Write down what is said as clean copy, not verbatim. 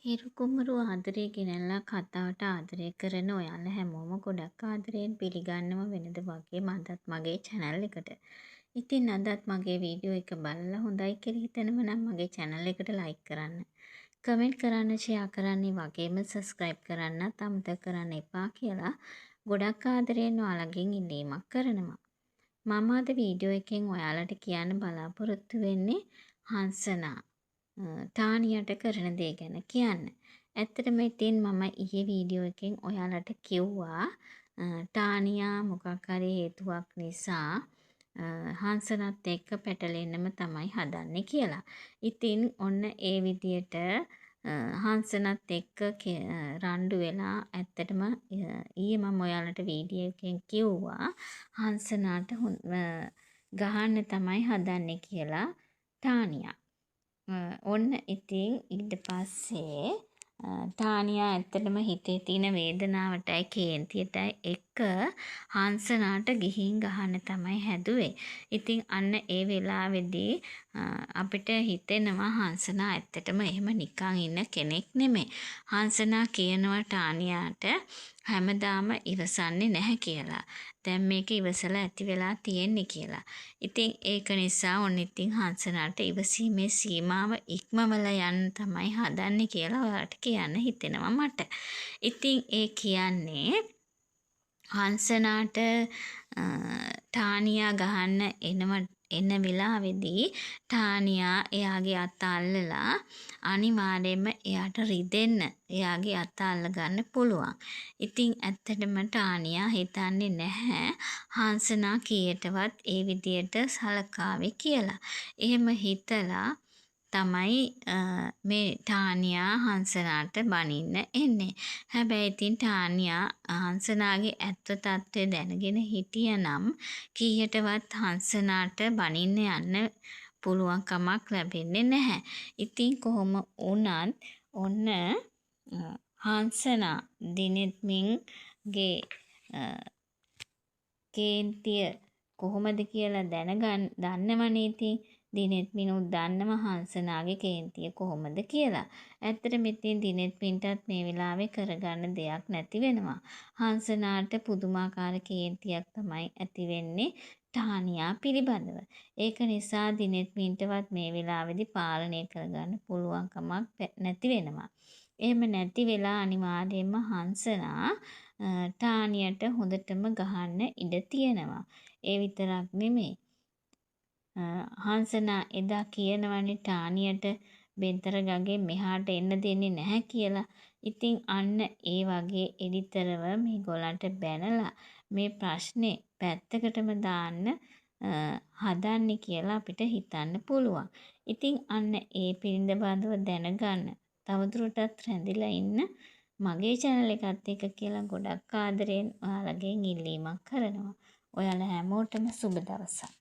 හිරු කුමරු ආදරේ ගෙනල්ලා කතාවට ආදරය කරන ඔයාලා හැමෝම ගොඩක් ආදරයෙන් පිළිගන්නවා වෙනද වගේම අදත් මගේ channel එකට. ඉතින් අදත් මගේ වීඩියෝ එක බලලා හොඳයි කියලා හිතනවා නම් මගේ channel එකට like කරන්න. කමෙන්ට් කරන්න, share කරන්න, වගේම subscribe කරන්නත් අමතක කරන්න එපා කියලා ගොඩක් ආදරයෙන් ඔයාලගෙන් ඉල්ලීමක් කරනවා. මම අද වීඩියෝ එකෙන් ඔයාලට කියන්න බලාපොරොත්තු වෙන්නේ හංසනා ටානියට කරන දේ ගැන කියන්න. ඇත්තටම ඉතින් මම ඊයේ වීඩියෝ එකෙන් ඔයාලට කිව්වා ටානියා මොකක් හරි හේතුවක් නිසා හංසනත් එක්ක පැටලෙන්නම තමයි හදන්නේ කියලා. ඉතින් ඔන්න ඒ විදියට හංසනත් එක්ක රණ්ඩු වෙලා ඇත්තටම ඊයේ මම ඔයාලට වීඩියෝ එකෙන් කිව්වා හංසනාට ගහන්න තමයි හදන්නේ කියලා ටානියා. ඔන්න ඉතින් ඊට පස්සේ ටානියා ඇත්තටම හිතේ තියෙන වේදනාවටයි කේන්තියටයි එක හංසනාට ගිහින් ගහන්න තමයි හැදුවේ. ඉතින් අන්න ඒ වෙලාවේදී අපිට හිතෙනවා හංසනා ඇත්තටම එහෙම නිකන් ඉන්න කෙනෙක් නෙමෙයි. හංසනා කියනවා ටානියාට හැමදාම ඉවසන්නේ නැහැ කියලා. දැන් මේක ඉවසලා ඇති වෙලා තියෙන්නේ කියලා. ඉතින් ඒක නිසා ඔන්න ඉතින් හංසනාට ඉවසීමේ සීමාව ඉක්මවලා යන්න තමයි හදන්නේ කියලා ඔයාලට කියන්න හිතෙනවා මට. ඉතින් ඒ කියන්නේ හංසනාට ටානියා ගහන්න එන වෙලාවේදී ටානියා එයාගේ අත අල්ලලා අනිවාර්යයෙන්ම එයාට රිදෙන්න එයාගේ අත අල්ල ගන්න පුළුවන්. ඉතින් ඇත්තටම ටානියා හිතන්නේ නැහැ හංසනා කීයටවත් ඒ විදියට සලකාවේ කියලා. එහෙම හිතලා තමයි මේ ටානියා හංසනාට බනින්න එන්නේ. හැබැයි ඉතින් ටානියා හංසනාගේ ඇත්ත తත්වය දැනගෙන හිටියනම් කීයටවත් හංසනාට බනින්න යන්න පුළුවන් කමක් ලැබෙන්නේ නැහැ. ඉතින් කොහොම වුණත් ඔන්න හංසනා දිනෙත්මින්ගේ කේන්තිය කොහොමද කියලා දන්නවනේ. ඉතින් දිනෙත්මිනුත් දන්නවා හංසනාගේ කේන්තිය කොහොමද කියලා. ඇත්තටම ඉතින් දිනෙත්මින්ටත් මේ වෙලාවේ කරගන්න දෙයක් නැති වෙනවා. හංසනාට පුදුමාකාර කේන්තියක් තමයි ඇති වෙන්නේ ටානියා පිළිබඳව. ඒක නිසා දිනෙත්මින්ටවත් මේ වෙලාවේදී පාලනය කරගන්න පුළුවන් කමක් නැති වෙනවා. එහෙම නැති වෙලා අනිවාර්යයෙන්ම හංසනා ටානියට හොඳටම ගහන්න ඉඩ තියෙනවා. ඒ විතරක් නෙමෙයි. හංසනා එදා කියනවනේ ටානියට බෙන්තර ගගේ මෙහාට එන්න දෙන්නේ නැහැ කියලා. ඉතින් අන්න ඒ වගේ එඩිතරව මේගොල්ලන්ට බැනලා මේ ප්‍රශ්නේ පැත්තකටම දාන්න හදන්නේ කියලා අපිට හිතන්න පුළුවන්. ඉතින් අන්න ඒ පිළිබඳව දැනගන්න තවදුරටත් රැඳිලා ඉන්න මගේ channel එකත් එක්ක කියලා ගොඩක් ආදරෙන් ඔයාලගෙන් ඉල්ලීමක් කරනවා. ඔයාලා හැමෝටම සුබ දවසක්.